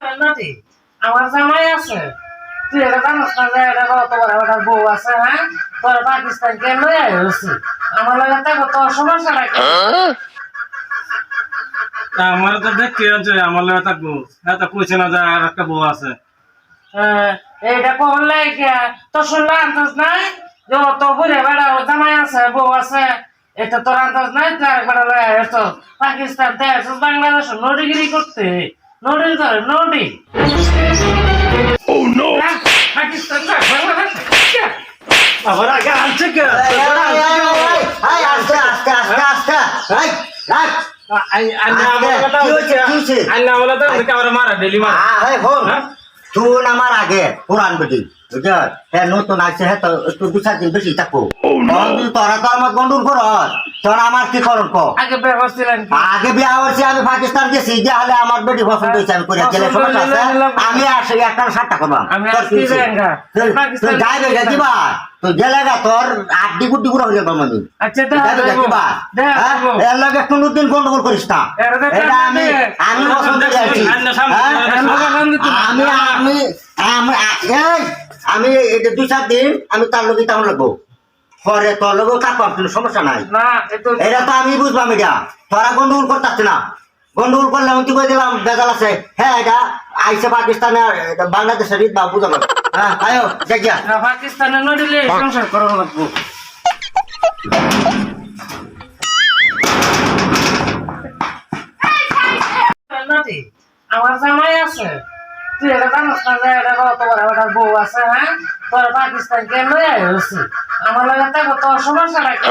নাতি আমার জামাই আছে তুই এটা জানিস না যে এটা কত বড় একটা বউ আছে হ্যাঁ তোর পাকিস্তান কে লয়ে আইছি আমার লাগে তো কত সমস্যা নাকি আমার তো দেখতে আছে আমার লাগে থাকবো এত কইছে না যে আর একটা বউ আছে এইটা কোন লাগে তো শুনলাম আন্দাজ নাই যে অত বুড়ে বেড়া ও জামাই আছে বউ আছে এটা তোর আন্দাজ নাই তুই একবার লয়ে আইছো পাকিস্তান তে আইছো বাংলাদেশ নোটিগিরি করতে নোটিস করে নোটি Oh no! পাকিস্তান না বাংলাদেশ আবার আগে আনছে কে আস্তে আস্তে আস্তে আস্তে আন্না বলে তো আমার মারা ডেলি মারা তুই আমার আগে পুরান বেটি বুঝছ হ্যাঁ নতুন আছে হ্যাঁ তো একটু দু চার দিন বেশি থাকবো তোরা তো আমার বন্ধুর ঘর তোরা আমার কি করণ কো আগে ব্যবস্থিলেন আগে বিয়া করছি আমি পাকিস্তান গেছি যে হলে আমার বেটি পছন্দ হয়েছে আমি করে গেলে সমস্যা আছে আমি আসি একটা 60 টাকা পাবাম তুই যাইবে দিবা তুই গেলে গা তোর আড্ডি গুড্ডি গুড়া হয়ে যাবো আমি আচ্ছা দিবা এর লগে কোনদিন গন্ডগোল করিস না এটা আমি পছন্দ করছি আমি এটা 2-4 দিন আমি তার লগে তেমন লাগবো পরে তোর লগে কাটবাম কোনো সমস্যা নাই এটা তো আমি বুঝবাম এটা তোরা গন্ডগোল করতে না গন্ডগোল করলে আমি কই দিলাম বেজাল আছে হ্যাঁ এটা আইসে পাকিস্তানে বাংলাদেশের ঈদ বা বুঝাবো হ্যাঁ আয়ো দেখিয়া পাকিস্তানে নড়িলে সংসার করা লাগবো নাতি আমার জামাই আছে তুই এটা জানিস না যে এটা কত বড় একটা বউ আছে হ্যাঁ তোর পাকিস্তান কে লয়ে আইছি আমার লাগে তো কত সমস্যা নাকি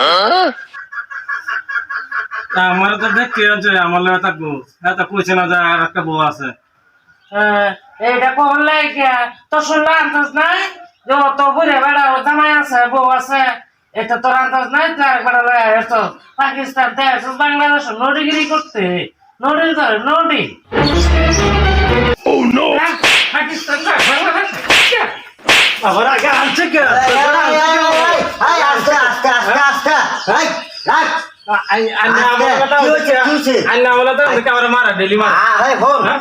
আমার তো দেখতে আছে আমার লাগে থাকবো এত কইছে না যে আর একটা বউ আছে এইটা কোন লাগে তো শুনলাম আন্দাজ নাই যে অত বুড়ে বেড়া ও জামাই আছে বউ আছে এটা তোর আন্দাজ নাই তুই একবার লয়ে আইছো পাকিস্তান তে আইছো বাংলাদেশ নোটিগিরি করতে নোটিস করে নোটি Oh no! পাকিস্তান না বাংলাদেশ আবার আগে আনছে কে আস্তে আস্তে আস্তে আস্তে আন্না বলে তো আমার মারা ডেলি মারা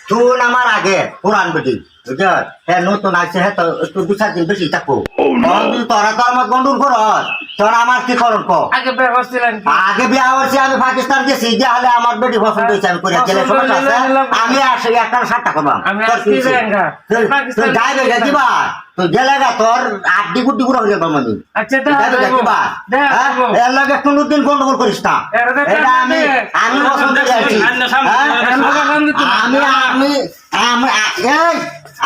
তুই আমার আগে পুরান বেটি বুঝছ হ্যাঁ নতুন আছে হ্যাঁ তো একটু 2-4 দিন বেশি থাকবো তোরা তো আমার বন্ধুর ঘর তোরা আমার কি করণ কো আগে ব্যবস্থিলেন আগে বিয়া করছি আমি পাকিস্তান গেছি যে হলে আমার বেটি পছন্দ হয়েছে আমি করে গেলে সমস্যা আছে আমি আসি একটা 60 টাকা পাবাম তুই যাইবে দিবা তুই গেলে গা তোর আড্ডি গুড্ডি গুড়া হয়ে যাবো আমি আচ্ছা দিবা এর লগে কোনদিন গন্ডগোল করিস না এটা আমি পছন্দ করছি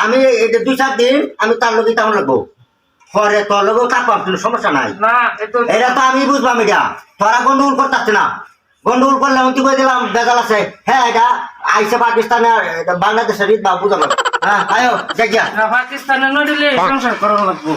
আমি এটা 2-4 দিন আমি তার লগে তেমন লাগবো পরে তোর লগে কাটবাম কোনো সমস্যা নাই এটা তো আমি বুঝবাম এটা তোরা গন্ডগোল করতে না গন্ডগোল করলে আমি কই দিলাম বেজাল আছে হ্যাঁ এটা আইসে পাকিস্তানে বাংলাদেশের ঈদ বা বুঝাবো হ্যাঁ আয়ো দেখিয়া পাকিস্তানে নড়িলে সংসার করা লাগবো